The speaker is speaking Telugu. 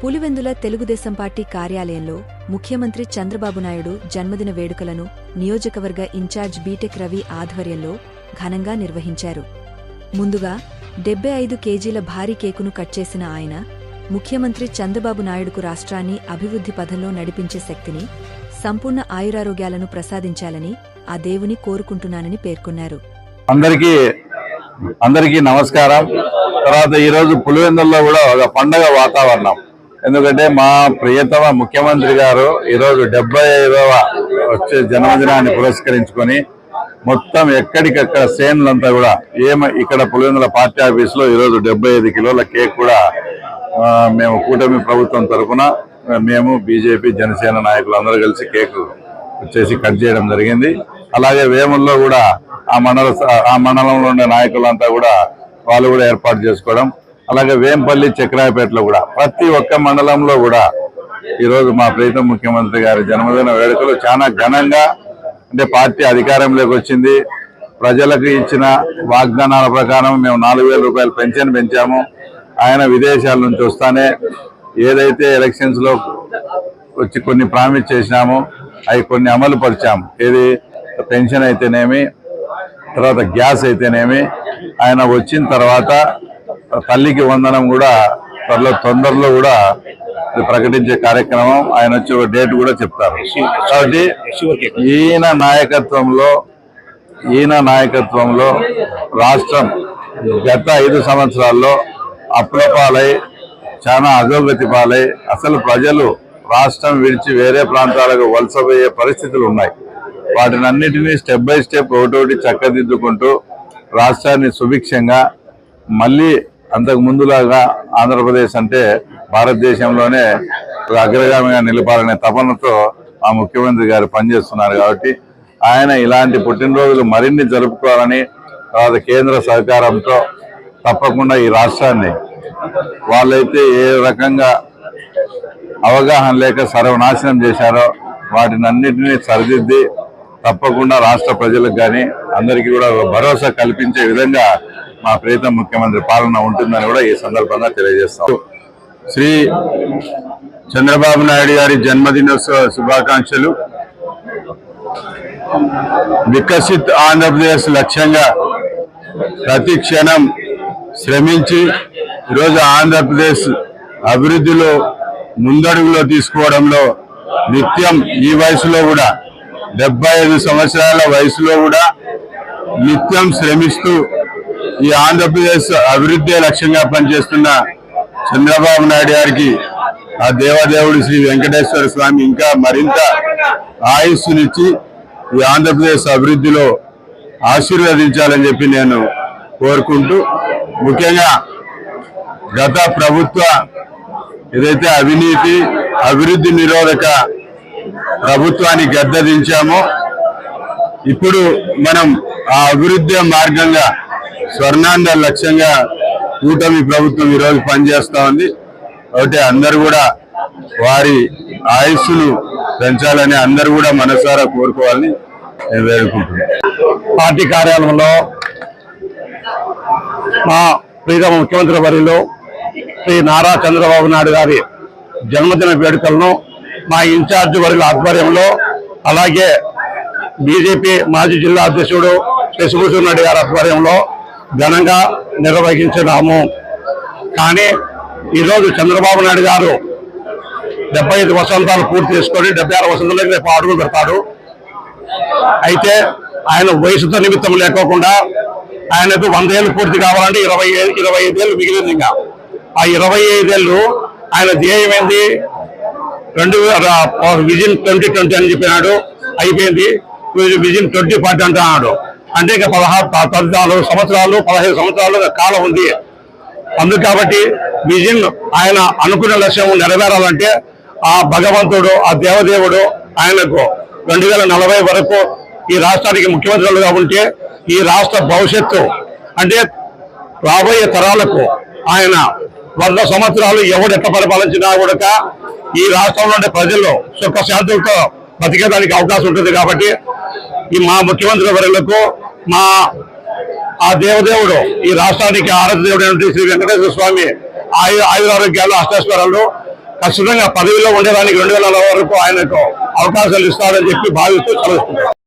పులివెందుల తెలుగుదేశం పార్టీ కార్యాలయంలో ముఖ్యమంత్రి చంద్రబాబు నాయుడు జన్మదిన వేడుకలను నియోజకవర్గ ఇన్ఛార్జ్ బీటెక్ రవి ఆధ్వర్యంలో ఘనంగా నిర్వహించారు. ముందుగా 75 కేజీల భారీ కేకును కట్ చేసిన ఆయన, ముఖ్యమంత్రి చంద్రబాబు నాయుడుకు రాష్ట్రాన్ని అభివృద్ధి పథంలో నడిపించే శక్తిని, సంపూర్ణ ఆయురారోగ్యాలను ప్రసాదించాలని ఆ దేవుని కోరుకుంటున్నానని పేర్కొన్నారు. అందరికీ నమస్కారం. తర్వాత ఈరోజు పులివెందుల్లో కూడా ఒక పండగ వాతావరణం. ఎందుకంటే మా ప్రియతమ ముఖ్యమంత్రి గారు ఈరోజు 75వ వచ్చే జన్మదినాన్ని పురస్కరించుకొని మొత్తం ఎక్కడికక్కడ శ్రేణులంతా కూడా ఇక్కడ పులివెందుల పార్టీ ఆఫీస్ లో ఈరోజు 75 కిలోల కేక్ కూడా మేము కూటమి ప్రభుత్వం తరఫున మేము బీజేపీ జనసేన నాయకులు అందరూ కలిసి కేక్ వచ్చేసి కట్ చేయడం జరిగింది. అలాగే వేముల్లో కూడా ఆ మండలంలో ఉండే నాయకులంతా కూడా వాళ్ళు కూడా ఏర్పాటు చేసుకోవడం, అలాగే వేంపల్లి చక్రాయపేటలో కూడా ప్రతి ఒక్క మండలంలో కూడా ఈరోజు మా ప్రీతం ముఖ్యమంత్రి గారి జన్మదిన వేడుకలు చాలా ఘనంగా, అంటే పార్టీ అధికారంలోకి వచ్చింది, ప్రజలకు ఇచ్చిన వాగ్దానాల ప్రకారం మేము 4,000 రూపాయలు పెన్షన్ పెంచాము. ఆయన విదేశాల నుంచి వస్తానే ఏదైతే ఎలక్షన్స్ లో వచ్చి కొన్ని ప్రామిస్ చేసినామో అవి కొన్ని అమలు పరిచాము. ఏది పెన్షన్ అయితేనేమి, తర్వాత గ్యాస్ అయితేనేమి, ఆయన వచ్చిన తర్వాత తల్లికి వందనం కూడా తొందరలో కూడా ప్రకటించే కార్యక్రమం, ఆయన వచ్చి ఒక డేట్ కూడా చెప్తారు. కాబట్టి ఈయన నాయకత్వంలో రాష్ట్రం గత 5 సంవత్సరాల్లో అప్రపాలై చాలా అధోగతి పాలై అసలు ప్రజలు రాష్ట్రం విడిచి వేరే ప్రాంతాలకు వలసపోయే పరిస్థితులు ఉన్నాయి. వాటిని అన్నిటినీ స్టెప్ బై స్టెప్ ఒకటోటి చక్కదిద్దుకుంటూ రాష్ట్రాన్ని సుభిక్షంగా మళ్ళీ అంతకు ముందులాగా ఆంధ్రప్రదేశ్ అంటే భారతదేశంలోనే అగ్రగామిగా నిలపాలనే తపనతో మా ముఖ్యమంత్రి గారు పనిచేస్తున్నారు. కాబట్టి ఆయన ఇలాంటి పుట్టినరోజులు మరిన్ని జరుపుకోవాలని, తర్వాత కేంద్ర సహకారంతో తప్పకుండా ఈ రాష్ట్రాన్ని వాళ్ళైతే ఏ రకంగా అవగాహన లేక సర్వనాశనం చేశారో వాటిని అన్నిటినీ సరిదిద్ది తప్పకుండా రాష్ట్ర ప్రజలకు కానీ అందరికీ కూడా భరోసా కల్పించే విధంగా మా ప్రీతం ముఖ్యమంత్రి పాలన ఉంటుందని కూడా ఈ సందర్భంగా తెలియజేస్తాం. శ్రీ చంద్రబాబు నాయుడు గారి జన్మదినోత్సవ శుభాకాంక్షలు. వికసిత్ ఆంధ్రప్రదేశ్ లక్ష్యంగా ప్రతి క్షణం శ్రమించి ఈరోజు ఆంధ్రప్రదేశ్ అభివృద్ధిలో ముందడుగులో తీసుకోవడంలో నిత్యం ఈ వయసులో కూడా 75 సంవత్సరాల వయసులో కూడా నిత్యం శ్రమిస్తూ ఈ ఆంధ్రప్రదేశ్ అభివృద్ధి లక్ష్యంగా పనిచేస్తున్న చంద్రబాబు నాయుడు గారికి ఆ దేవదేవుడు శ్రీ వెంకటేశ్వర స్వామి ఇంకా మరింత ఆయుస్సునిచ్చి ఈ ఆంధ్రప్రదేశ్ అభివృద్ధిలో ఆశీర్వదించాలని చెప్పి నేను కోరుకుంటూ, ముఖ్యంగా గత ప్రభుత్వ ఏదైతే అవినీతి అభివృద్ధి నిరోధక ప్రభుత్వాన్ని గద్దెదించామో ఇప్పుడు మనం ఆ అభివృద్ధి మార్గంగా స్వర్ణాంధ్ర లక్ష్యంగా కూటమి ప్రభుత్వం ఈరోజు పనిచేస్తా ఉంది. కాబట్టి అందరూ కూడా వారి ఆయుస్సును పెంచాలని అందరూ కూడా మనసారా కోరుకోవాలని నేను వేడుకుంటున్నాను. పార్టీ కార్యాలయంలో మా ప్రియతమ ముఖ్యమంత్రి వర్యులు శ్రీ నారా చంద్రబాబు నాయుడు గారి జన్మదిన వేడుకలను మా ఇన్ఛార్జ్ వర్గుల ఆధ్వర్యంలో, అలాగే బీజేపీ మాజీ జిల్లా అధ్యక్షుడు శశిభూషణ్ రెడ్డి గారి ఆధ్వర్యంలో ఘనంగా నిర్వహించినాము. కానీ ఈరోజు చంద్రబాబు నాయుడు గారు 75 వసంతాలు పూర్తి చేసుకొని 76 వసంతాలకు రేపు అడుగు పెడతాడు. అయితే ఆయన వయసుతో నిమిత్తం లేకోకుండా ఆయనకు 100 ఏళ్ళు పూర్తి కావాలంటే 25 ఏళ్ళు మిగిలింది. ఇంకా ఆ 25 ఏళ్ళు ఆయన ధ్యేయం ఏంది? విజన్ 2020 అని చెప్పినాడు, అయిపోయింది. విజన్ 2040 అంటున్నాడు. అంటే ఇక 14 సంవత్సరాలు 15 సంవత్సరాలు కాలం ఉంది. అందుకు కాబట్టి విజన్ ఆయన అనుకున్న లక్ష్యం నెరవేరాలంటే ఆ భగవంతుడు, ఆ దేవదేవుడు ఆయనకు 2040 వరకు ఈ రాష్ట్రానికి ముఖ్యమంత్రులుగా ఉంటే ఈ రాష్ట్ర భవిష్యత్తు అంటే రాబోయే తరాలకు ఆయన 100 సంవత్సరాలు ఎవడు ఎట్లా పరిపాలించినా కూడా ఈ రాష్ట్రంలో ఉండే ప్రజల్లో సుఖశాంతులతో బతికేదానికి అవకాశం ఉంటుంది. కాబట్టి ఈ మా ముఖ్యమంత్రి వర్యులకు మా ఆ దేవదేవుడు ఈ రాష్ట్రానికి ఆరాధ్య దేవుడు శ్రీ వెంకటేశ్వర స్వామి ఆయురారోగ్యాలు అష్టైశ్వర్యాలు ఖచ్చితంగా పదవిలో ఉండేదానికి 2000 వరకు ఆయనకు అవకాశాలు ఇస్తారని చెప్పి భావిస్తూ సెలవుకుంటారు.